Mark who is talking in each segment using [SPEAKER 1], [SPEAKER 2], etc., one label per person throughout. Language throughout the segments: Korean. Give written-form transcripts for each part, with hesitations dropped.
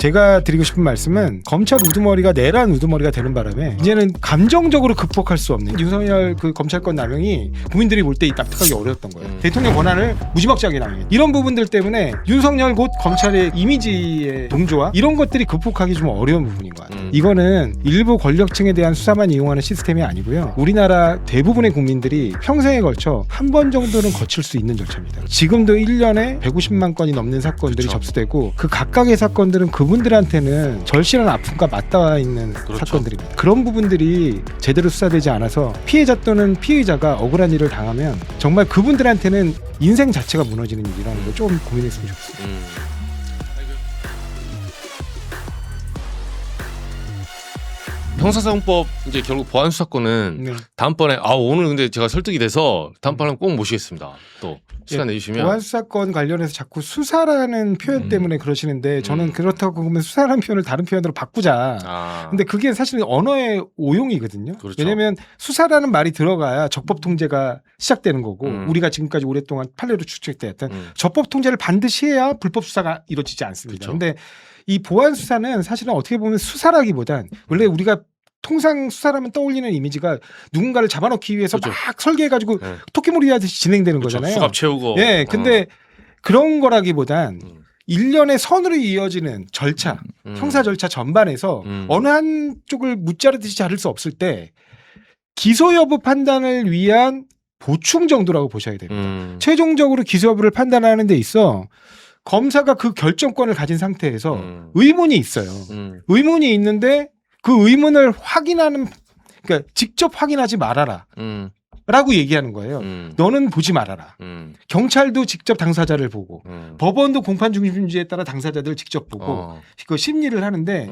[SPEAKER 1] 제가 드리고 싶은 말씀은 검찰 우두머리가 내란 우두머리가 되는 바람에 이제는 감정적으로 극복할 수 없는 윤석열 그 검찰권 남용이 국민들이 볼 때 납득하기 어려웠던 거예요. 대통령 권한을 무지막지하게 남용. 이런 부분들 때문에 윤석열 곧 검찰의 이미지의 동조와 이런 것들이 극복하기 좀 어려운 부분인 것 같아요. 이거는 일부 권력층에 대한 수사만 이용하는 시스템이 아니고요. 우리나라 대부분의 국민들이 평생에 걸쳐 한 번 정도는 거칠 수 있는 절차입니다. 지금도 1년에 150만 건이 넘는 사건들이
[SPEAKER 2] 그렇죠.
[SPEAKER 1] 접수되고 그 각각의 사건들은 그분들한테는 절실한 아픔과 맞닿아 있는
[SPEAKER 2] 그렇죠.
[SPEAKER 1] 사건들입니다. 그런 부분들이 제대로 수사되지 않아서 피해자 또는 피의자가 억울한 일을 당하면 정말 그분들한테는 인생 자체가 무너지는 일이라는 걸 좀 고민했으면 좋겠습니다.
[SPEAKER 2] 형사사건법 이제 결국 보안 수사권은
[SPEAKER 1] 네.
[SPEAKER 2] 다음번에 오늘 근데 제가 설득이 돼서 다음번에 꼭 모시겠습니다. 또 시간 내주시면.
[SPEAKER 1] 보안 수사권 관련해서 자꾸 수사라는 표현 때문에 그러시는데 저는 그렇다고 보면 수사라는 표현을 다른 표현으로 바꾸자. 근데 그게 사실 언어의 오용이거든요.
[SPEAKER 2] 그렇죠.
[SPEAKER 1] 왜냐하면 수사라는 말이 들어가야 적법 통제가 시작되는 거고 우리가 지금까지 오랫동안 판례로 추측되었던 적법 통제를 반드시 해야 불법 수사가 이루어지지 않습니다.
[SPEAKER 2] 그렇죠.
[SPEAKER 1] 근데 이 보안 수사는 사실은 어떻게 보면 수사라기보단 원래 우리가 통상 수사라면 떠올리는 이미지가 누군가를 잡아넣기 위해서
[SPEAKER 2] 그렇죠.
[SPEAKER 1] 막 설계해가지고
[SPEAKER 2] 네.
[SPEAKER 1] 토끼몰이 하듯이 진행되는
[SPEAKER 2] 그렇죠.
[SPEAKER 1] 거잖아요.
[SPEAKER 2] 수갑 채우고.
[SPEAKER 1] 예, 근데 그런 거라기보단 일련의 선으로 이어지는 절차, 형사 절차 전반에서 어느 한쪽을 무자르듯이 자를 수 없을 때 기소 여부 판단을 위한 보충 정도라고 보셔야 됩니다. 최종적으로 기소 여부를 판단하는 데 있어 검사가 그 결정권을 가진 상태에서 의문이 있어요. 의문이 있는데 그 의문을 확인하는, 그러니까 직접 확인하지 말아라 라고 얘기하는 거예요. 너는 보지 말아라. 경찰도 직접 당사자를 보고 법원도 공판 중심주의에 따라 당사자들을 직접 보고 그 심리를 하는데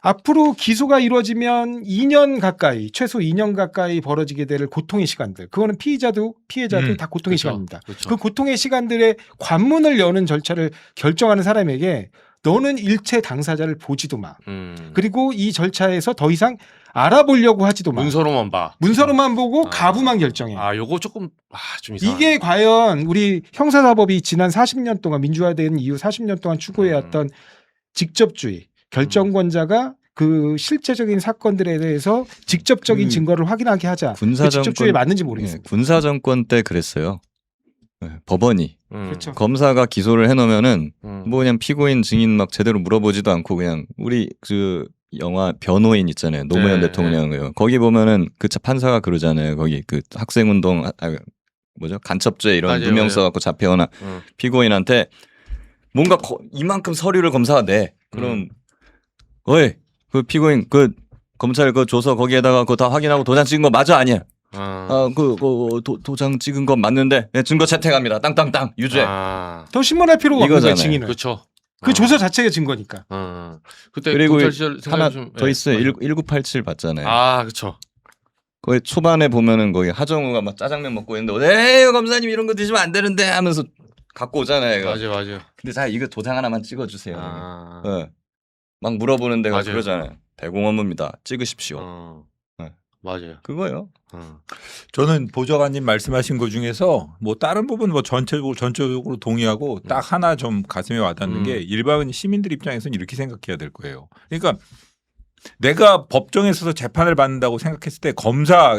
[SPEAKER 1] 앞으로 기소가 이루어지면 2년 가까이, 최소 2년 가까이 벌어지게 될 고통의 시간들. 그거는 피의자도 피해자도 다 고통의
[SPEAKER 2] 그렇죠.
[SPEAKER 1] 시간입니다.
[SPEAKER 2] 그렇죠.
[SPEAKER 1] 그 고통의 시간들의 관문을 여는 절차를 결정하는 사람에게 너는 일체 당사자를 보지도 마. 그리고 이 절차에서 더 이상 알아보려고 하지도 마.
[SPEAKER 2] 문서로만 봐.
[SPEAKER 1] 문서로만 보고 가부만 결정해.
[SPEAKER 2] 요거 조금 좀 이상.
[SPEAKER 1] 이게 과연 우리 형사사법이 지난 40년 동안 민주화된 이후 40년 동안 추구해왔던 직접주의, 결정권자가 그 실제적인 사건들에 대해서 직접적인 증거를 확인하게 하자. 그 직접주의에 맞는지 모르겠어요.
[SPEAKER 3] 군사 정권 때 그랬어요. 네, 법원이
[SPEAKER 1] 그렇죠.
[SPEAKER 3] 검사가 기소를 해놓으면은 뭐 그냥 피고인 증인 막 제대로 물어보지도 않고 그냥 우리 그 영화 변호인 있잖아요. 노무현
[SPEAKER 2] 네,
[SPEAKER 3] 대통령 거기 보면은 그 판사가 그러잖아요. 거기 그 학생운동 뭐죠 간첩죄 이런
[SPEAKER 2] 맞아요,
[SPEAKER 3] 누명
[SPEAKER 2] 맞아요.
[SPEAKER 3] 써갖고 잡혀오나 피고인한테 뭔가 이만큼 서류를 검사가 내. 그럼 어이 그 피고인 그 검찰 그 줘서 거기에다가 그거 다 확인하고 도장 찍은 거 맞아 아니야? 도장 찍은 건 맞는데 네, 증거 채택합니다. 땅땅땅 유죄.
[SPEAKER 1] 더 신문할 필요가 없는 거예요,
[SPEAKER 3] 이거잖아요.
[SPEAKER 1] 증인은.
[SPEAKER 2] 그렇죠.
[SPEAKER 1] 그 조서 자체가 증거니까.
[SPEAKER 2] 그때
[SPEAKER 3] 그리고
[SPEAKER 2] 검찰 시절
[SPEAKER 3] 하나
[SPEAKER 2] 생각이 좀-
[SPEAKER 3] 더 있어요.
[SPEAKER 2] 맞아요.
[SPEAKER 3] 1987 봤잖아요.
[SPEAKER 2] 그렇죠.
[SPEAKER 3] 거기 초반에 보면은 거기 하정우가 막 짜장면 먹고 있는데 에이 검사님 이런 거 드시면 안 되는데 하면서 갖고 오잖아요. 이거.
[SPEAKER 2] 맞아요.
[SPEAKER 3] 근데 자 이거 도장 하나만 찍어주세요.
[SPEAKER 2] 아.
[SPEAKER 3] 막 물어보는 데가
[SPEAKER 2] 맞아요.
[SPEAKER 3] 그러잖아요. 대공업무입니다. 찍으십시오. 네.
[SPEAKER 2] 맞아요.
[SPEAKER 3] 그거요.
[SPEAKER 4] 저는 보좌관님 말씀하신 것 중에서 뭐 다른 부분 뭐 전적으로 동의하고 딱 하나 좀 가슴에 와닿는 게 일반 시민들 입장에서는 이렇게 생각해야 될 거예요. 그러니까 내가 법정에 서서 재판을 받는다고 생각했을 때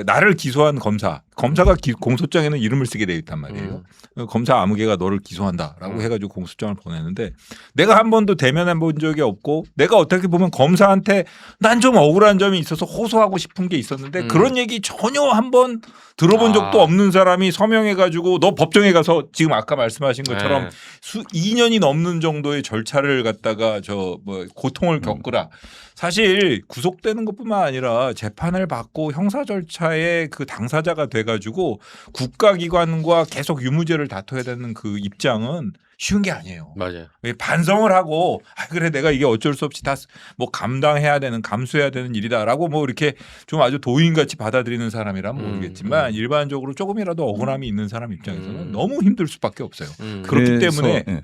[SPEAKER 4] 나를 기소한 검사가 공소장에는 이름을 쓰게 되어 있단 말이에요. 검사 아무개가 너를 기소한다라고 해가지고 공소장을 보내는데 내가 한 번도 대면해 본 적이 없고 내가 어떻게 보면 검사한테 난 좀 억울한 점이 있어서 호소하고 싶은 게 있었는데 그런 얘기 전혀 한 번 들어본 적도 없는 사람이 서명해가지고 너 법정에 가서 지금 아까 말씀하신 것처럼 2년이 넘는 정도의 절차를 갖다가 고통을 겪으라. 사실 구속되는 것뿐만 아니라 재판을 받고 형사 절차에 그 당사자가 돼가지고 국가기관과 계속 유무죄를 다퉈야 되는 그 입장은 쉬운 게 아니에요.
[SPEAKER 2] 맞아요.
[SPEAKER 4] 반성을 하고 그래 내가 이게 어쩔 수 없이 다 뭐 감당해야 되는 감수해야 되는 일이다라고 뭐 이렇게 좀 아주 도인같이 받아들이는 사람이라면 모르겠지만 일반적으로 조금이라도 억울함이 있는 사람 입장에서는 너무 힘들 수밖에 없어요. 그렇기
[SPEAKER 3] 그래서,
[SPEAKER 4] 때문에
[SPEAKER 3] 예.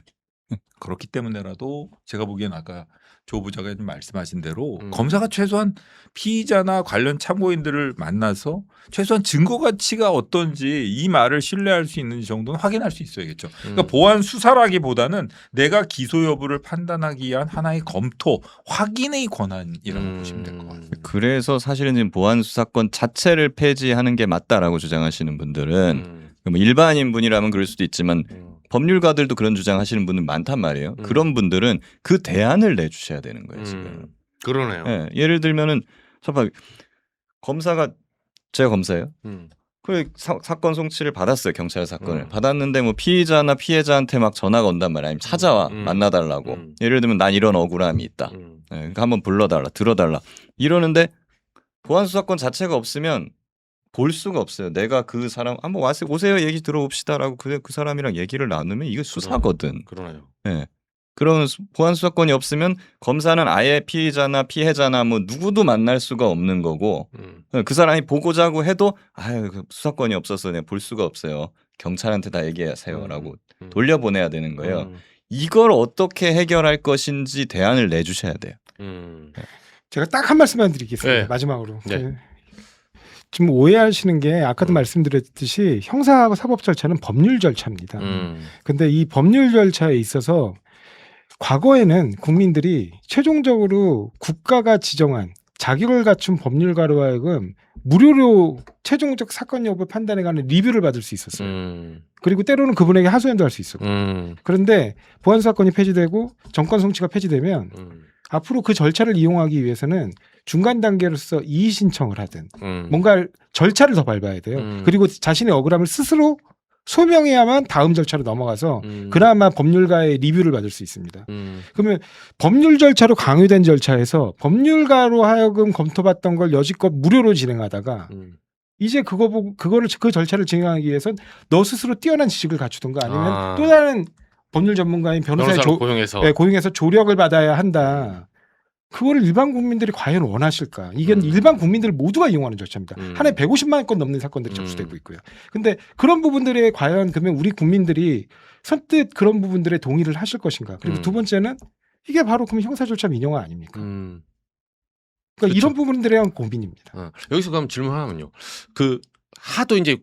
[SPEAKER 4] 그렇기 때문에라도 제가 보기엔 아까 조 부장님 말씀하신 대로 검사가 최소한 피의자나 관련 참고인들을 만나서 최소한 증거 가치가 어떤지 이 말을 신뢰할 수 있는지 정도는 확인할 수 있어야겠죠. 그러니까 보안 수사라기보다는 내가 기소 여부를 판단하기 위한 하나의 검토, 확인의 권한이라고 보시면 될 것 같아요.
[SPEAKER 3] 그래서 사실은 지금 보안 수사권 자체를 폐지하는 게 맞다라고 주장하시는 분들은 뭐 일반인 분이라면 그럴 수도 있지만 법률가들도 그런 주장하시는 분들 많단 말이에요. 그런 분들은 그 대안을 내주셔야 되는 거예요. 지금.
[SPEAKER 2] 그러네요.
[SPEAKER 3] 예, 예를 들면은 검사가 제가 검사예요. 그 사건 송치를 받았어요. 경찰 사건을 받았는데 뭐 피의자나 피해자한테 막 전화가 온단 말이야. 아니면 찾아와 만나달라고. 예를 들면 난 이런 억울함이 있다. 예, 그러니까 한번 불러달라, 들어달라 이러는데 보안 수사권 자체가 없으면 볼 수가 없어요. 내가 그 사람 한번 오세요 얘기 들어봅시다라고 그 사람이랑 얘기를 나누면 이거 수사거든.
[SPEAKER 2] 그러네요.
[SPEAKER 3] 예. 그런 보안 수사권이 없으면 검사는 아예 피의자나 피해자나 뭐 누구도 만날 수가 없는 거고 그 사람이 보고자 하고 해도 아유 수사권이 없어서 내가 볼 수가 없어요. 경찰한테 다 얘기하세요라고 돌려보내야 되는 거예요. 이걸 어떻게 해결할 것인지 대안을 내주셔야 돼요.
[SPEAKER 1] 제가 딱 한 말씀만 드리겠습니다.
[SPEAKER 2] 네.
[SPEAKER 1] 마지막으로.
[SPEAKER 2] 네.
[SPEAKER 1] 지금 오해하시는 게 아까도 말씀드렸듯이 형사하고 사법 절차는 법률 절차입니다. 근데 이 법률 절차에 있어서 과거에는 국민들이 최종적으로 국가가 지정한 자격을 갖춘 법률가로 하여금 무료로 최종적 사건 여부 판단에 관한 리뷰를 받을 수 있었어요. 그리고 때로는 그분에게 하소연도 할 수 있었고. 그런데 보안 사건이 폐지되고 정권 송치가 폐지되면 앞으로 그 절차를 이용하기 위해서는 중간 단계로서 이의 신청을 하든 뭔가 절차를 더 밟아야 돼요. 그리고 자신의 억울함을 스스로 소명해야만 다음 절차로 넘어가서 그나마 법률가의 리뷰를 받을 수 있습니다. 그러면 법률 절차로 강요된 절차에서 법률가로 하여금 검토받던 걸 여지껏 무료로 진행하다가 이제 그거를 그 절차를 진행하기 위해선 너 스스로 뛰어난 지식을 갖추든가 아니면 또 다른 법률 전문가인 변호사의 고용해서 조력을 받아야 한다. 그거를 일반 국민들이 과연 원하실까? 이게 일반 국민들 모두가 이용하는 절차입니다. 한 해 150만 건 넘는 사건들이 접수되고 있고요. 근데 그런 부분들에 과연 그러면 우리 국민들이 선뜻 그런 부분들에 동의를 하실 것인가? 그리고 두 번째는 이게 바로 그럼 형사 절차 민영화 아닙니까? 그러니까
[SPEAKER 2] 그렇죠.
[SPEAKER 1] 이런 부분들에 대한 고민입니다.
[SPEAKER 2] 여기서 그럼 질문 하나만요. 그 하도 이제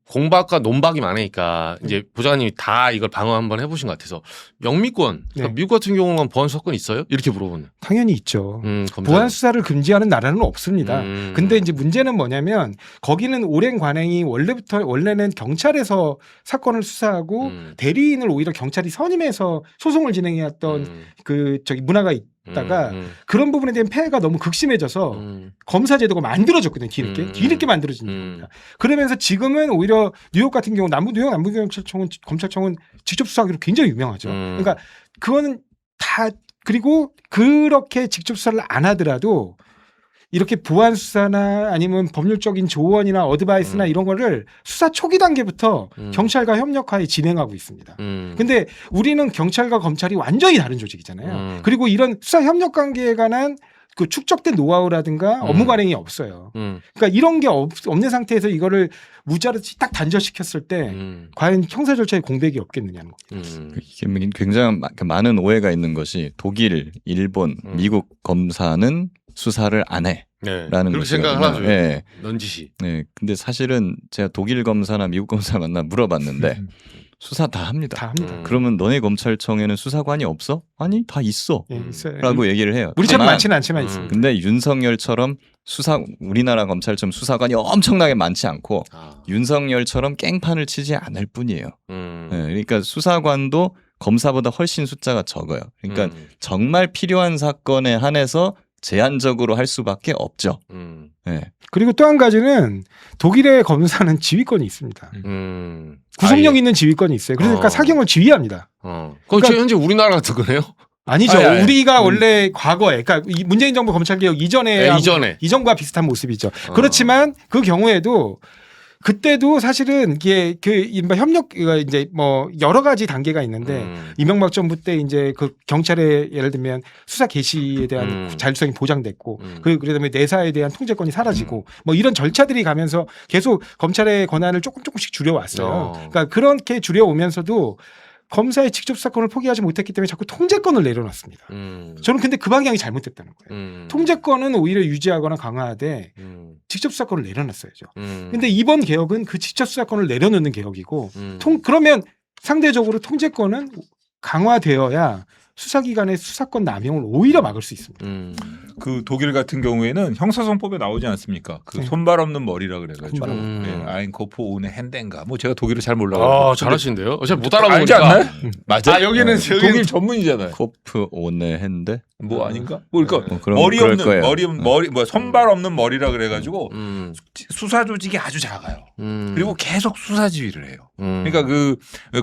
[SPEAKER 2] 공박과 논박이 많으니까 이제 보좌관님이 다 이걸 방어 한번 해보신 것 같아서 영미권 그러니까 미국 같은 경우는 보안 수사권 있어요? 이렇게 물어보는.
[SPEAKER 1] 당연히 있죠.
[SPEAKER 2] 검사는.
[SPEAKER 1] 보안 수사를 금지하는 나라는 없습니다. 근데 이제 문제는 뭐냐면 거기는 오랜 관행이 원래는 경찰에서 사건을 수사하고 대리인을 오히려 경찰이 선임해서 소송을 진행해왔던 문화가 있다가 그런 부분에 대한 폐해가 너무 극심해져서 검사 제도가 만들어졌거든요. 뒤늦게 만들어진 겁니다. 그러면서 지금은 오히려 뉴욕 같은 경우 뉴욕 남부경찰청은 직접 수사하기로 굉장히 유명하죠. 그러니까 그거는 다 그리고 그렇게 직접 수사를 안 하더라도 이렇게 보안 수사나 아니면 법률적인 조언이나 어드바이스나 이런 거를 수사 초기 단계부터 경찰과 협력하에 진행하고 있습니다. 근데 우리는 경찰과 검찰이 완전히 다른 조직이잖아요. 그리고 이런 수사 협력 관계에 관한 그 축적된 노하우라든가 업무 관행이 없어요. 그러니까 이런 게 없는 상태에서 이거를 무자르 딱 단절시켰을 때 과연 형사 절차에 공백이 없겠느냐는 겁니다.
[SPEAKER 3] 이게 굉장히 많은 오해가 있는 것이 독일, 일본, 미국 검사는 수사를 안 해. 라는
[SPEAKER 2] 그렇게 생각하죠.
[SPEAKER 3] 네.
[SPEAKER 2] 넌지시.
[SPEAKER 3] 네. 근데 사실은 제가 독일 검사나 미국 검사 만나 물어봤는데 수사 다 합니다.
[SPEAKER 1] 다 합니다.
[SPEAKER 3] 그러면 너네 검찰청에는 수사관이 없어? 아니 다 있어.
[SPEAKER 1] 있어요.
[SPEAKER 3] 라고 얘기를 해요.
[SPEAKER 1] 우리처럼 많지는 않지만 있습니다.
[SPEAKER 3] 근데 윤석열처럼 우리나라 검찰청 수사관이 엄청나게 많지 않고 윤석열처럼 깽판을 치지 않을 뿐이에요. 네, 그러니까 수사관도 검사보다 훨씬 숫자가 적어요. 그러니까 정말 필요한 사건에 한해서 제한적으로 할 수밖에 없죠. 네.
[SPEAKER 1] 그리고 또 한 가지는 독일의 검사는 지휘권이 있습니다. 구속력 있는 지휘권이 있어요. 그러니까 사경을 지휘합니다.
[SPEAKER 2] 그러니까 현재 우리나라 같은 거네요?
[SPEAKER 1] 아니죠. 우리가 원래 과거에, 그러니까 문재인 정부 검찰개혁 이전과 비슷한 모습이죠. 그렇지만 그 경우에도 그때도 사실은 이게 협력 이제 뭐 여러 가지 단계가 있는데 이명박 정부 때 이제 그 경찰의 예를 들면 수사 개시에 대한 자율성이 보장됐고 그다음에 내사에 대한 통제권이 사라지고 뭐 이런 절차들이 가면서 계속 검찰의 권한을 조금씩 줄여왔어요. 그러니까 그렇게 줄여오면서도 검사의 직접 수사권을 포기하지 못했기 때문에 자꾸 통제권을 내려놨습니다. 저는 근데 그 방향이 잘못됐다는 거예요. 통제권은 오히려 유지하거나 강화하되 직접 수사권을 내려놨어야죠. 근데 이번 개혁은 그 직접 수사권을 내려놓는 개혁이고 그러면 상대적으로 통제권은 강화되어야 수사기관의 수사권 남용을 오히려 막을 수 있습니다.
[SPEAKER 4] 그 독일 같은 경우에는 형사소송법에 나오지 않습니까? 그
[SPEAKER 1] 네.
[SPEAKER 4] 손발 없는 머리라 그래가지고 네, 아인코프 오네 핸덴가 뭐 제가 독일을 잘 몰라요.
[SPEAKER 2] 잘하시는데요. 제가 못
[SPEAKER 4] 알지
[SPEAKER 2] 알아보니까.
[SPEAKER 4] 않나요? 맞아.
[SPEAKER 2] 여기는
[SPEAKER 4] 독일 전문이잖아요.
[SPEAKER 3] 코프 오네 핸데
[SPEAKER 4] 뭐 아닌가? 뭐 그러니까
[SPEAKER 3] 그럼
[SPEAKER 4] 머리
[SPEAKER 3] 그럴
[SPEAKER 4] 없는
[SPEAKER 3] 거예요.
[SPEAKER 4] 머리 뭐 손발 없는 머리라 그래가지고 수사 조직이 아주 작아요. 그리고 계속 수사 지휘를 해요. 그러니까 그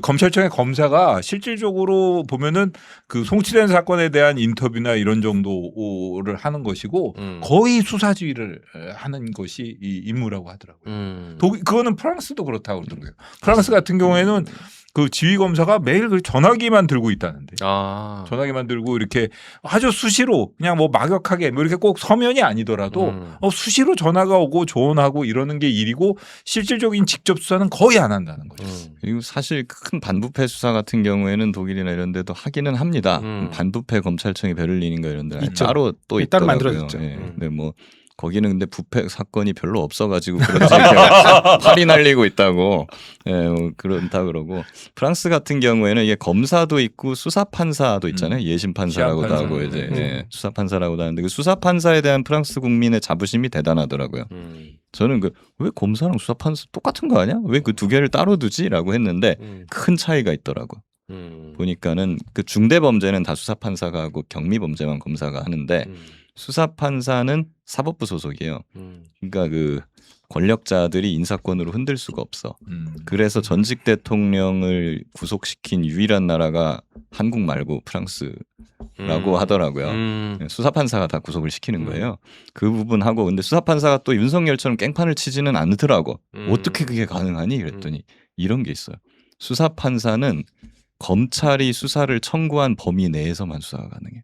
[SPEAKER 4] 검찰청의 검사가 실질적으로 보면은 그 송치된 사건에 대한 인터뷰나 이런 정도를 하는 것이고 거의 수사 지휘를 하는 것이 이 임무라고 하더라고요. 그거는 프랑스도 그렇다고 그러더라고요. 프랑스 같은 경우에는 그 지휘 검사가 매일 그 전화기만 들고 있다는데. 전화기만 들고 이렇게 아주 수시로 그냥 뭐 막역하게 뭐 이렇게 꼭 서면이 아니더라도 수시로 전화가 오고 조언하고 이러는 게 일이고 실질적인 직접 수사는 거의 안 한다는 거죠.
[SPEAKER 3] 그리고 사실 큰 반부패 수사 같은 경우에는 독일이나 이런 데도 하기는 합니다. 반부패 검찰청이 베를린인가 이런 데
[SPEAKER 1] 있죠.
[SPEAKER 3] 따로 또
[SPEAKER 1] 네, 따로
[SPEAKER 3] 있더라고요.
[SPEAKER 1] 만들어졌죠.
[SPEAKER 3] 예. 근데 뭐 거기는 근데 부패 사건이 별로 없어가지고 그런지 이렇게 팔이 날리고 있다고 뭐 그런다 그러고 프랑스 같은 경우에는 이게 검사도 있고 수사 판사도 있잖아요. 예심 판사라고도
[SPEAKER 4] 시합
[SPEAKER 3] 하고
[SPEAKER 4] 판사.
[SPEAKER 3] 이제 수사 판사라고도 하는데 그 수사 판사에 대한 프랑스 국민의 자부심이 대단하더라고요. 저는 왜 검사랑 수사 판사 똑같은 거 아니야? 왜 그 두 개를 따로 두지?라고 했는데 큰 차이가 있더라고. 보니까는 그 중대 범죄는 다 수사 판사가 하고 경미 범죄만 검사가 하는데. 수사 판사는 사법부 소속이에요. 그러니까 그 권력자들이 인사권으로 흔들 수가 없어. 그래서 전직 대통령을 구속시킨 유일한 나라가 한국 말고 프랑스라고 하더라고요. 수사 판사가 다 구속을 시키는 거예요. 그 부분하고 근데 수사 판사가 또 윤석열처럼 깽판을 치지는 않더라고. 어떻게 그게 가능하니? 그랬더니 이런 게 있어요. 수사 판사는 검찰이 수사를 청구한 범위 내에서만 수사가 가능해.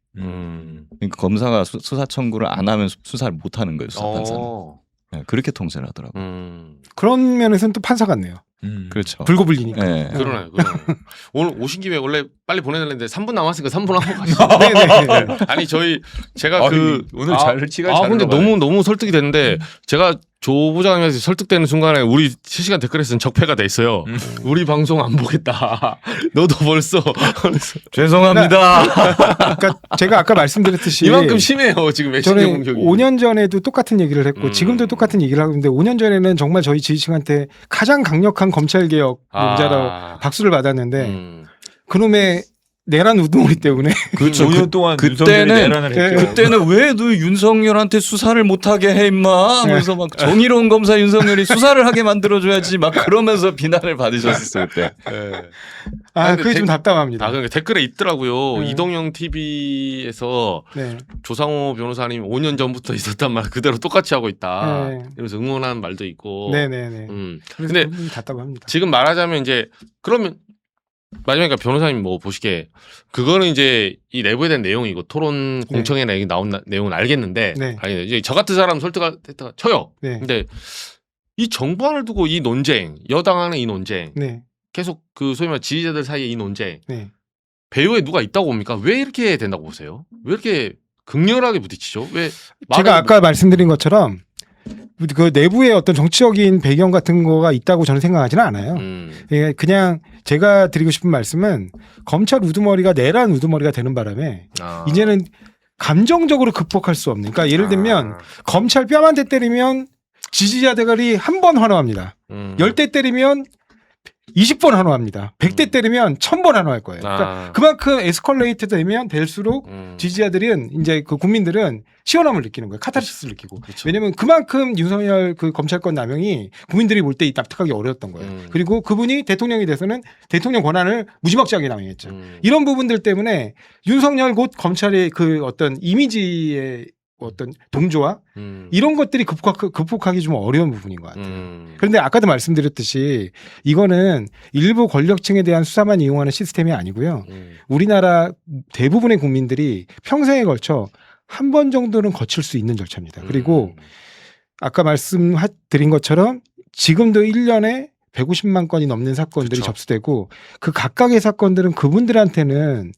[SPEAKER 3] 그러니까 검사가 수사 청구를 안 하면 수사를 못 하는 거예요. 수사 판사는. 네, 그렇게 통제를 하더라고요.
[SPEAKER 1] 그런 면에서는 또 판사 같네요.
[SPEAKER 3] 그렇죠.
[SPEAKER 1] 불고불리니까.
[SPEAKER 3] 네.
[SPEAKER 2] 그러네요. 오늘 오신 김에 원래 빨리 보내려는데 3분 남았으니까 3분 하고 가시죠.
[SPEAKER 1] 네네.
[SPEAKER 2] 아니 제가
[SPEAKER 4] 오늘 잘 시간
[SPEAKER 2] 근데 너무 설득이 됐는데 제가 조 부장님한테 설득되는 순간에 우리 실시간 댓글에서는 적폐가 돼 있어요. 우리 방송 안 보겠다. 너도 벌써
[SPEAKER 3] 죄송합니다.
[SPEAKER 1] 그러니까 제가 아까 말씀드렸듯이
[SPEAKER 2] 이만큼 심해요 지금 메신저
[SPEAKER 1] 저는
[SPEAKER 2] 공격이.
[SPEAKER 1] 5년 전에도 똑같은 얘기를 했고 지금도 똑같은 얘기를 하고 있는데 5년 전에는 정말 저희 지지층한테 가장 강력한 검찰개혁 용자라고 박수를 받았는데 그놈의 내란 우두머리 때문에
[SPEAKER 3] 그렇죠.
[SPEAKER 4] 5년 동안 윤석열이 내란을 했죠.
[SPEAKER 3] 그때는 왜 너 윤석열한테 수사를 못하게 해 임마 하면서 막 정의로운 검사 윤석열이 수사를 하게 만들어줘야지 막 그러면서 비난을 받으셨을 때.
[SPEAKER 1] 그게 좀 답답합니다.
[SPEAKER 2] 그러니까 댓글에 있더라고요.
[SPEAKER 1] 네.
[SPEAKER 2] 이동영 TV에서
[SPEAKER 1] 네.
[SPEAKER 2] 조상호 변호사님 5년 전부터 있었단 말 그대로 똑같이 하고 있다.
[SPEAKER 1] 네.
[SPEAKER 2] 이러면서 응원하는 말도 있고.
[SPEAKER 1] 네네네. 그래서
[SPEAKER 2] 근데
[SPEAKER 1] 좀 답답합니다.
[SPEAKER 2] 지금 말하자면 이제 그러면 마지막에 변호사님 뭐 보시기에 그거는 이제 이 내부에 대한 내용이고 토론 공청회 나온 내용은 알겠는데
[SPEAKER 1] 네.
[SPEAKER 2] 이제 저 같은 사람 설득했다가 쳐요.
[SPEAKER 1] 네.
[SPEAKER 2] 근데 이 정부안을 두고 이 논쟁, 여당 안에 이 논쟁,
[SPEAKER 1] 네.
[SPEAKER 2] 계속 그 소위 말해 지지자들 사이에 이 논쟁,
[SPEAKER 1] 네.
[SPEAKER 2] 배후에 누가 있다고 봅니까? 왜 이렇게 된다고 보세요? 왜 이렇게 극렬하게 부딪히죠? 왜
[SPEAKER 1] 제가 아까 말씀드린 것처럼 그 내부에 어떤 정치적인 배경 같은 거가 있다고 저는 생각하지는 않아요. 예, 그냥 제가 드리고 싶은 말씀은 검찰 우두머리가 내란 우두머리가 되는 바람에 이제는 감정적으로 극복할 수 없는. 그러니까 예를 들면 검찰 뺨 한 대 때리면 지지자들이 한 번 환호합니다. 10대 때리면 20번 환호합니다. 100대 때리면 1000번 환호할 거예요. 그러니까 그만큼 에스컬레이트 되면 될수록 지지자들은 이제 그 국민들은 시원함을 느끼는 거예요. 카타르시스를 느끼고.
[SPEAKER 2] 그렇죠.
[SPEAKER 1] 왜냐면 그만큼 윤석열 그 검찰권 남용이 국민들이 볼 때 납득하기 어려웠던 거예요. 그리고 그분이 대통령이 돼서는 대통령 권한을 무지막지하게 남용했죠. 이런 부분들 때문에 윤석열 곧 검찰의 그 어떤 이미지의 어떤 동조와 이런 것들이 극복하기 좀 어려운 부분인 것 같아요. 그런데 아까도 말씀드렸듯이 이거는 일부 권력층에 대한 수사만 이용하는 시스템이 아니고요. 우리나라 대부분의 국민들이 평생에 걸쳐 한 번 정도는 거칠 수 있는 절차입니다. 그리고 아까 말씀드린 것처럼 지금도 1년에 150만 건이 넘는 사건들이
[SPEAKER 2] 그쵸.
[SPEAKER 1] 접수되고 그 각각의 사건들은 그분들한테는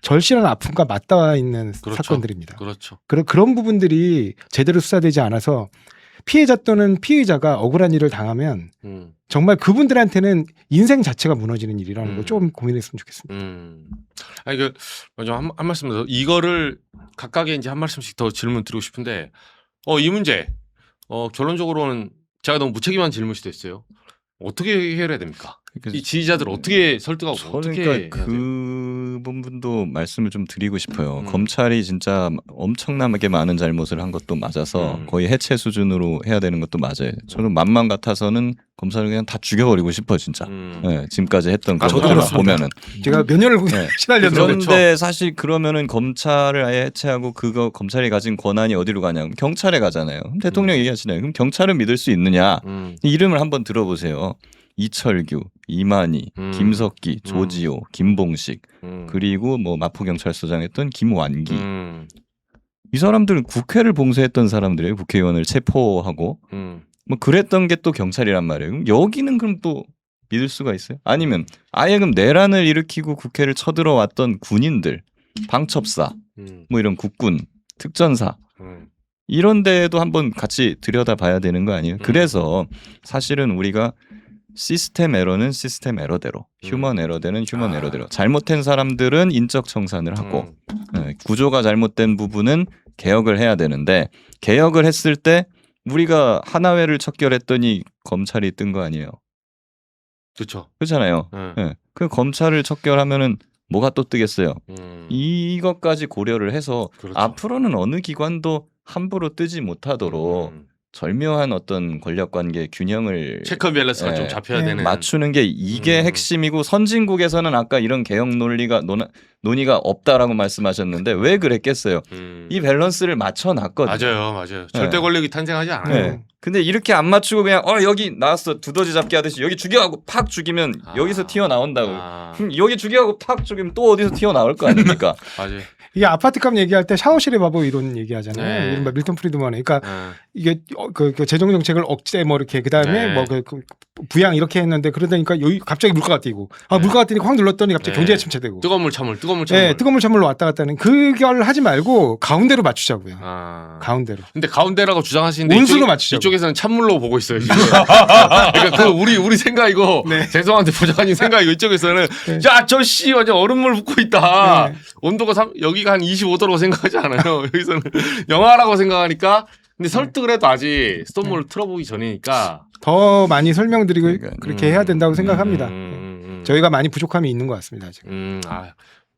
[SPEAKER 1] 절실한 아픔과 맞닿아 있는
[SPEAKER 2] 그렇죠.
[SPEAKER 1] 사건들입니다.
[SPEAKER 2] 그렇죠.
[SPEAKER 1] 그런 부분들이 제대로 수사되지 않아서 피해자 또는 피의자가 억울한 일을 당하면 정말 그분들한테는 인생 자체가 무너지는 일이라는 걸 좀 고민했으면 좋겠습니다.
[SPEAKER 2] 아니 그 먼저 한 말씀 더 이거를 각각의 이제 한 말씀씩 더 질문 드리고 싶은데 이 문제 결론적으로는 제가 너무 무책임한 질문일 수도 있어요. 어떻게 해결해야 됩니까? 이 지휘자들 어떻게 설득하고 어떻게 해야
[SPEAKER 3] 그러니까
[SPEAKER 2] 돼요?
[SPEAKER 3] 그 부분도 말씀을 좀 드리고 싶어요.
[SPEAKER 2] 음.
[SPEAKER 3] 검찰이 진짜 엄청나게 많은 잘못을 한 것도 맞아서 거의 해체 수준으로 해야 되는 것도 맞아요. 저는 맘만 같아서는 검사를 그냥 다 죽여버리고 싶어 진짜. 네, 지금까지 했던 그런
[SPEAKER 1] 저도
[SPEAKER 3] 것들을
[SPEAKER 1] 그렇습니다.
[SPEAKER 3] 보면은.
[SPEAKER 1] 제가 몇 년을
[SPEAKER 3] 네.
[SPEAKER 1] 시달렸는데
[SPEAKER 3] 그런데 사실 그러면은 검찰을 아예 해체하고 그거 검찰이 가진 권한이 어디로 가냐? 그럼 경찰에 가잖아요. 그럼 대통령 얘기하시나요? 그럼 경찰을 믿을 수 있느냐? 이름을 한번 들어보세요. 이철규, 이만희, 김석기, 조지호, 김봉식 그리고 뭐 마포경찰서장 했던 김완기 이 사람들은 국회를 봉쇄했던 사람들이에요. 국회의원을 체포하고 뭐 그랬던 게 또 경찰이란 말이에요. 그럼 여기는 그럼 또 믿을 수가 있어요? 아니면 아예 그럼 내란을 일으키고 국회를 쳐들어왔던 군인들, 방첩사, 뭐 이런 국군, 특전사 이런 데도 한번 같이 들여다봐야 되는 거 아니에요? 그래서 사실은 우리가 시스템 에러는 시스템 에러대로, 휴먼 에러대는 휴먼 에러대로 잘못된 사람들은 인적 청산을 하고 구조가 잘못된 부분은 개혁을 해야 되는데 개혁을 했을 때 우리가 하나회를 척결했더니 검찰이 뜬 거 아니에요?
[SPEAKER 2] 그렇죠.
[SPEAKER 3] 그렇잖아요. 네. 그 검찰을 척결하면은 뭐가 또 뜨겠어요? 이것까지 고려를 해서
[SPEAKER 2] 그렇죠.
[SPEAKER 3] 앞으로는 어느 기관도 함부로 뜨지 못하도록 절묘한 어떤 권력관계 균형을
[SPEAKER 2] 체크 밸런스가
[SPEAKER 3] 예,
[SPEAKER 2] 좀 잡혀야 되는
[SPEAKER 3] 맞추는 게 이게 핵심이고 선진국에서는 아까 이런 개혁 논의가 없다라고 말씀하셨는데 왜 그랬겠어요? 이 밸런스를 맞춰놨거든요.
[SPEAKER 2] 맞아요. 절대 권력이 탄생하지 않아요.
[SPEAKER 3] 네. 근데 이렇게 안 맞추고 그냥 여기 나왔어 두더지 잡기 하듯이 여기 죽여하고 팍 죽이면 여기서 튀어나온다고. 그럼 여기 죽여하고 팍 죽이면 또 어디서 튀어나올 거 아닙니까?
[SPEAKER 2] 맞아요.
[SPEAKER 1] 이게 아파트값 얘기할 때 샤워실의 바보 이런 얘기하잖아요.
[SPEAKER 2] 네.
[SPEAKER 1] 이른바 밀턴 프리드먼의. 그러니까 이게 그 재정 정책을 억제 뭐 이렇게 그다음에
[SPEAKER 2] 네.
[SPEAKER 1] 뭐 그 부양 이렇게 했는데 그러다니까 여기 갑자기 물가가 뛰고
[SPEAKER 2] 네.
[SPEAKER 1] 물가가 뛰니까 확 눌렀더니 갑자기
[SPEAKER 2] 네.
[SPEAKER 1] 경제가 침체되고.
[SPEAKER 2] 뜨거운 물 찬물.
[SPEAKER 1] 네, 뜨거운 물 찬물로 왔다 갔다 하는 그걸 하지 말고 가운데로 맞추자고요. 가운데로.
[SPEAKER 2] 근데 가운데라고 주장하시는데
[SPEAKER 1] 온수로 맞추자고.
[SPEAKER 2] 이쪽에서는 찬물로 보고 있어요. 지금. 그러니까 그 우리 생각이고
[SPEAKER 1] 네.
[SPEAKER 2] 죄송한데 보좌관님 생각이고 이쪽에서는
[SPEAKER 1] 네.
[SPEAKER 2] 야 저 씨 완전 얼음물 붓고 있다.
[SPEAKER 1] 네.
[SPEAKER 2] 온도가 여기가 한 25도라고 생각하지 않아요. 여기서는 영하라고 생각하니까. 근데 설득을 해도 아직 스톤몰을 틀어보기 전이니까
[SPEAKER 1] 더 많이 설명드리고
[SPEAKER 3] 그러니까.
[SPEAKER 1] 그렇게 해야 된다고 생각합니다. 저희가 많이 부족함이 있는 것 같습니다. 지금.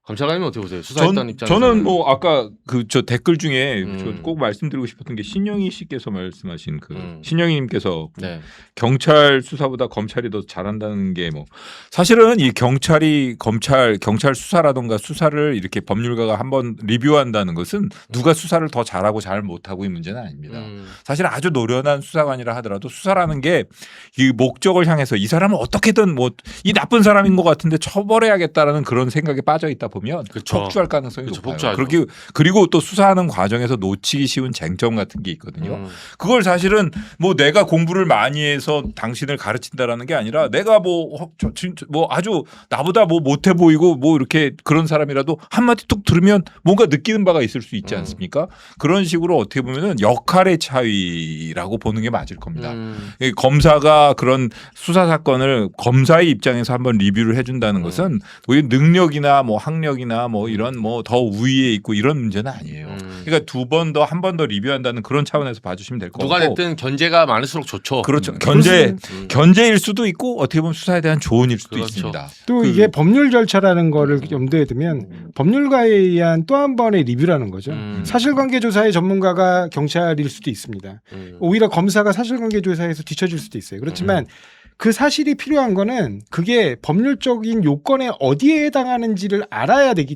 [SPEAKER 2] 검찰관님 어떻게 보세요? 수사했던 입장에서
[SPEAKER 4] 저는 뭐 아까 그 저 댓글 중에
[SPEAKER 2] 음.
[SPEAKER 4] 꼭 말씀드리고 싶었던 게 신영희 씨께서 말씀하신 신영희님께서
[SPEAKER 2] 네.
[SPEAKER 4] 경찰 수사보다 검찰이 더 잘한다는 게 뭐 사실은 이 경찰이 경찰 수사라던가 수사를 이렇게 법률가가 한번 리뷰한다는 것은 누가 수사를 더 잘하고 잘 못하고 이 문제는 아닙니다. 사실 아주 노련한 수사관이라 하더라도 수사라는 게 이 목적을 향해서 이 사람은 어떻게든 뭐 이 나쁜 사람인 것 같은데 처벌해야겠다라는 그런 생각에 빠져 있다 보면
[SPEAKER 2] 그쵸.
[SPEAKER 4] 폭주할 가능성이
[SPEAKER 2] 그쵸,
[SPEAKER 4] 높아요.
[SPEAKER 2] 폭주하죠.
[SPEAKER 4] 그리고 또 수사하는 과정에서 놓치기 쉬운 쟁점 같은 게 있거든요. 그걸 사실은 뭐 내가 공부를 많이 해서 당신을 가르친다라는 게 아니라 내가 뭐 아주 나보다 뭐 못해 보이고 뭐 이렇게 그런 사람이라도 한마디 툭 들으면 뭔가 느끼는 바가 있을 수 있지 않습니까? 그런 식으로 어떻게 보면은 역할의 차이라고 보는 게 맞을 겁니다. 검사가 그런 수사 사건을 검사의 입장에서 한번 리뷰를 해준다는 것은 우리 능력이나 뭐 학력이나 뭐 이런 뭐 더 우위에 있고 이런 문제는 아니에요. 그러니까 한 번 더 리뷰한다는 그런 차원에서 봐주시면 될 것 같고.
[SPEAKER 2] 누가 됐든 견제가 많을수록 좋죠.
[SPEAKER 4] 그렇죠. 견제일 수도 있고 어떻게 보면 수사에 대한 조언일 수도
[SPEAKER 2] 그렇죠.
[SPEAKER 4] 있습니다.
[SPEAKER 1] 또 이게 법률 절차라는 거를 염두에 두면 법률가에 의한 또 한 번의 리뷰라는 거죠. 사실관계 조사의 전문가가 경찰일 수도 있습니다. 오히려 검사가 사실관계 조사에서 뒤처질 수도 있어요. 그렇지만 그 사실이 필요한 거는 그게 법률적인 요건에 어디에 해당하는지를 알아야 되는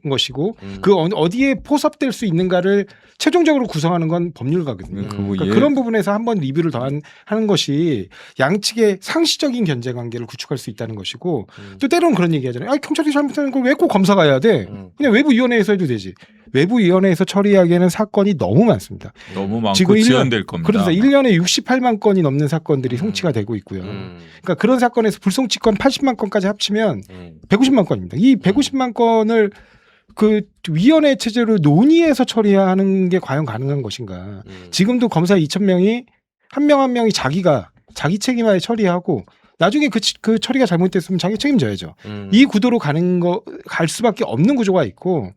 [SPEAKER 1] 것이고 그 어디에 포섭될 수 있는가를 최종적으로 구성하는 건 법률가거든요. 그러니까 그런 부분에서 한번 리뷰를 더 하는 것이 양측의 상시적인 견제 관계를 구축할 수 있다는 것이고 또 때로는 그런 얘기 하잖아요. 경찰이 잘못하는 걸 왜 꼭 검사가 해야 돼? 그냥 외부위원회에서 해도 되지. 외부위원회에서 처리하기에는 사건이 너무 많습니다.
[SPEAKER 4] 너무 많고
[SPEAKER 1] 지금 1년
[SPEAKER 4] 지연될 겁니다.
[SPEAKER 1] 그래서 1년에 68만 건이 넘는 사건들이 송치가 되고 있고요. 그러니까 그런 사건에서 불송치 건 80만 건까지 합치면 150만 건입니다. 이 150만 건을 그 위원회 체제로 논의해서 처리하는 게 과연 가능한 것인가? 지금도 검사 2,000명이 한 명 한 명이 자기 책임하에 처리하고 나중에 그 처리가 잘못됐으면 자기 책임져야죠. 이 구도로 갈 수밖에 없는 구조가 있고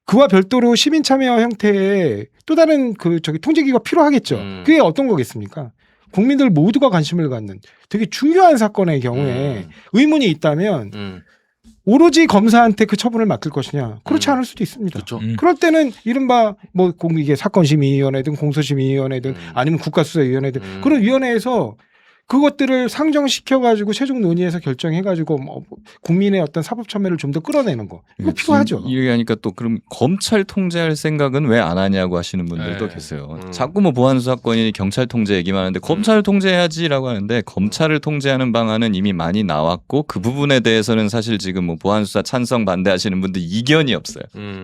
[SPEAKER 1] 그와 별도로 시민 참여 형태의 또 다른 통제기가 필요하겠죠. 그게 어떤 거겠습니까? 국민들 모두가 관심을 갖는 되게 중요한 사건의 경우에 의문이 있다면 오로지 검사한테 그 처분을 맡길 것이냐? 그렇지 않을 수도 있습니다.
[SPEAKER 2] 그렇죠.
[SPEAKER 1] 그럴 때는 이른바 뭐 이게 사건심의위원회든 공소심의위원회든 아니면 국가수사위원회든 그런 위원회에서 그것들을 상정시켜가지고 최종 논의해서 결정해가지고 뭐 국민의 어떤 사법 참여를 좀 더 끌어내는 거 이거 필요하죠.
[SPEAKER 3] 이렇게 하니까 또 그럼 검찰 통제할 생각은 왜 안 하냐고 하시는 분들도
[SPEAKER 2] 네.
[SPEAKER 3] 계세요. 자꾸 뭐 보안 수사권이 경찰 통제 얘기만 하는데 검찰 통제해야지라고 하는데 검찰을 통제하는 방안은 이미 많이 나왔고 그 부분에 대해서는 사실 지금 뭐 보안 수사 찬성 반대하시는 분들 이견이 없어요.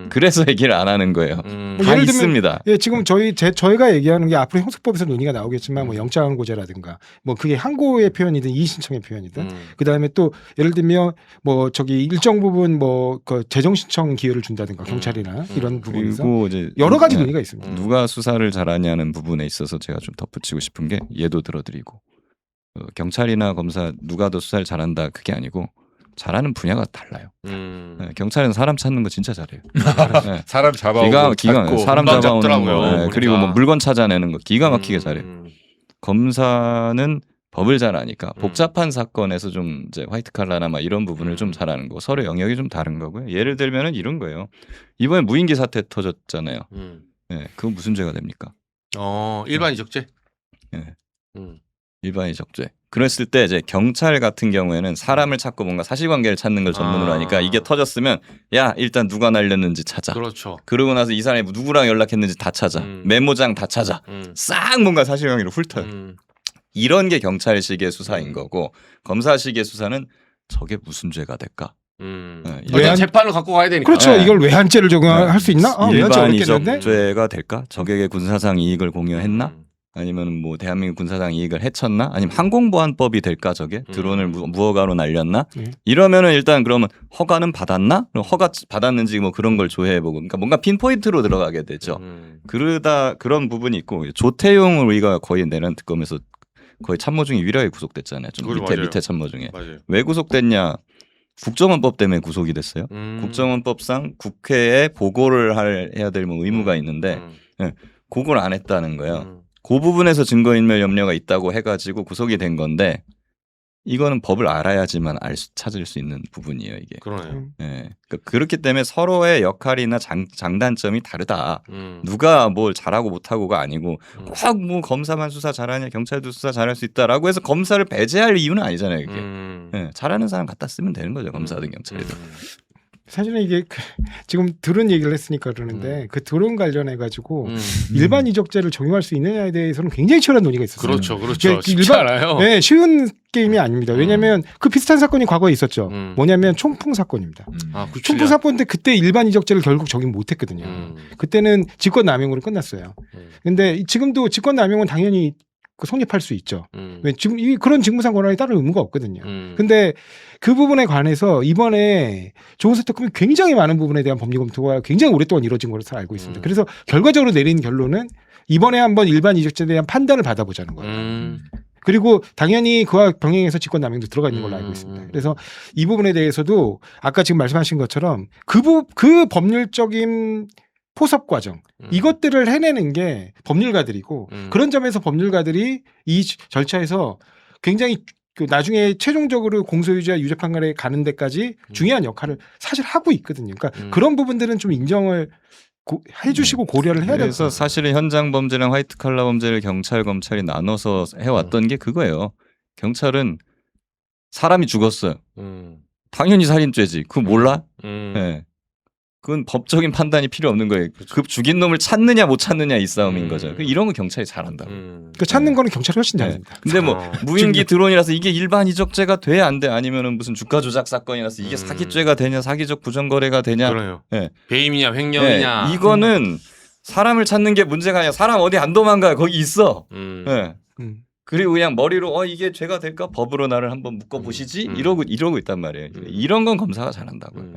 [SPEAKER 3] 그래서 얘기를 안 하는 거예요. 다
[SPEAKER 1] 예를 들면
[SPEAKER 3] 있습니다.
[SPEAKER 1] 예, 지금 저희가 얘기하는 게 앞으로 형사법에서 논의가 나오겠지만 뭐 영장고제라든가 뭐 그게 항고의 표현이든 이의신청의 표현이든 그다음에 또 예를 들면 뭐 일정 부분 뭐 그 재정 신청 기회를 준다든가 경찰이나 이런 부분에서
[SPEAKER 3] 그리고 이제
[SPEAKER 1] 여러 가지 논의가 있습니다.
[SPEAKER 3] 누가 수사를 잘하냐는 부분에 있어서 제가 좀 덧붙이고 싶은 게 예도 들어드리고 경찰이나 검사 누가 더 수사를 잘한다 그게 아니고 잘하는 분야가 달라요. 네, 경찰은 사람 찾는 거 진짜 잘해요. 네.
[SPEAKER 4] 사람 잡아오고 찾고
[SPEAKER 3] 사람
[SPEAKER 2] 금방
[SPEAKER 3] 잡아오는
[SPEAKER 2] 잡더라고요,
[SPEAKER 3] 거
[SPEAKER 2] 보니까.
[SPEAKER 3] 그리고 뭐 물건 찾아내는 거 기가 막히게 잘해요. 검사는 법을 잘 아니까 복잡한 사건에서 좀 이제 화이트 칼라나 막 이런 부분을 좀 잘하는 거 서로 영역이 좀 다른 거고요. 예를 들면은 이런 거예요. 이번에 무인기 사태 터졌잖아요. 네, 그건 무슨 죄가 됩니까?
[SPEAKER 2] 일반 이적죄.
[SPEAKER 3] 네. 일반의 적죄. 그랬을 때 이제 경찰 같은 경우에는 사람을 찾고 뭔가 사실관계를 찾는 걸 전문으로 하니까 이게 터졌으면 야 일단 누가 날렸는지 찾아.
[SPEAKER 2] 그렇죠.
[SPEAKER 3] 그러고 나서 이 사람이 누구랑 연락했는지 다 찾아. 메모장 다 찾아. 싹 뭔가 사실관계를 훑어요. 이런 게 경찰식의 수사인 거고 검사식의 수사는 저게 무슨 죄가 될까?
[SPEAKER 2] 일단 재판을 갖고 가야 되니까.
[SPEAKER 1] 그렇죠.
[SPEAKER 3] 네.
[SPEAKER 1] 이걸 외환죄를 적용할 수 있나? 외환죄 어렵겠는데?
[SPEAKER 3] 일반이적죄가 될까? 적에게 군사상 이익을 공유했나? 아니면 뭐 대한민국 군사상 이익을 해쳤나? 아니면 항공보안법이 될까 저게? 드론을 무허가로 날렸나? 이러면은 일단 그러면 허가는 받았나? 그럼 허가 받았는지 뭐 그런 걸 조회해보고 그러니까 뭔가 핀포인트로 들어가게 되죠. 그러다 그런 부분이 있고 조태용 우리가 거의 내란 특검에서 거의 참모 중에 유일하게 구속됐잖아요. 좀 밑에 참모 중에.
[SPEAKER 2] 맞아요.
[SPEAKER 3] 왜 구속됐냐? 국정원법 때문에 구속이 됐어요. 국정원법상 국회에 보고를 해야 될 뭐 의무가 있는데 그걸 안 했다는 거예요. 그 부분에서 증거인멸 염려가 있다고 해가지고 구속이 된 건데 이거는 법을 알아야지만 찾을 수 있는 부분이에요 이게.
[SPEAKER 2] 그러네요.
[SPEAKER 3] 네. 그러니까 그렇기 때문에 서로의 역할이나 장단점이 다르다. 누가 뭘 잘하고 못하고가 아니고 꼭 뭐 검사만 수사 잘하냐 경찰도 수사 잘할 수 있다라고 해서 검사를 배제할 이유는 아니잖아요 그게. 네. 잘하는 사람 갖다 쓰면 되는 거죠 검사든 경찰이든.
[SPEAKER 1] 사실은 이게 지금 드론 얘기를 했으니까 그러는데 그 드론 관련해 가지고 일반 이적죄를 적용할 수 있느냐에 대해서는 굉장히 치열한 논의가 있었어요.
[SPEAKER 2] 그렇죠, 그렇죠. 쉽지 않아요.
[SPEAKER 1] 네, 쉬운 게임이 아닙니다. 왜냐하면 그 비슷한 사건이 과거에 있었죠. 뭐냐면 총풍 사건입니다. 총풍 사건 때 그때 일반 이적죄를 결국 적용 못했거든요. 그때는 직권남용으로 끝났어요. 근데 지금도 직권남용은 당연히 성립할 수 있죠. 왜 지금 그런 직무상 권한에 따른 의무가 없거든요. 근데 그 부분에 관해서 이번에 조은석 특검이 굉장히 많은 부분에 대한 법률 검토가 굉장히 오랫동안 이루어진 것으로 알고 있습니다. 그래서 결과적으로 내린 결론은 이번에 한번 일반 이적죄에 대한 판단을 받아보자는 거예요. 그리고 당연히 그와 병행해서 직권남용도 들어가 있는 걸로 알고 있습니다. 그래서 이 부분에 대해서도 아까 지금 말씀하신 것처럼 그 법률적인 포섭 과정 이것들을 해내는 게 법률가들이고 그런 점에서 법률가들이 이 절차에서 굉장히 나중에 최종적으로 공소유지와 유죄 판결에 가는 데까지 중요한 역할을 사실 하고 있거든요. 그러니까 그런 부분들은 좀 인정을 해주시고 고려를 해야 돼요.
[SPEAKER 3] 그래서 사실은 현장 범죄랑 화이트 칼라 범죄를 경찰 검찰이 나눠서 해왔던 게 그거예요. 경찰은 사람이 죽었어요. 당연히 살인죄지. 그거 몰라? 네. 그건 법적인 판단이 필요 없는 거예요. 그 죽인 놈을 찾느냐 못 찾느냐 이 싸움인 거죠. 이런 거 경찰이 잘한다고.
[SPEAKER 1] 그러니까 찾는 거는 경찰이 훨씬 잘합니다.
[SPEAKER 3] 근데 뭐 무인기 드론이라서 이게 일반 이적죄가 돼 안 돼? 아니면은 무슨 주가 조작 사건이라서 이게 사기죄가 되냐? 사기적 부정거래가 되냐?
[SPEAKER 2] 그래요.
[SPEAKER 3] 네.
[SPEAKER 2] 배임이냐 횡령이냐.
[SPEAKER 3] 네. 이거는 사람을 찾는 게 문제가 아니라 사람 어디 안 도망가요. 거기 있어. 네. 그리고 그냥 머리로 이게 죄가 될까? 법으로 나를 한번 묶어 보시지. 이러고 있단 말이에요. 이런 건 검사가 잘한다고요.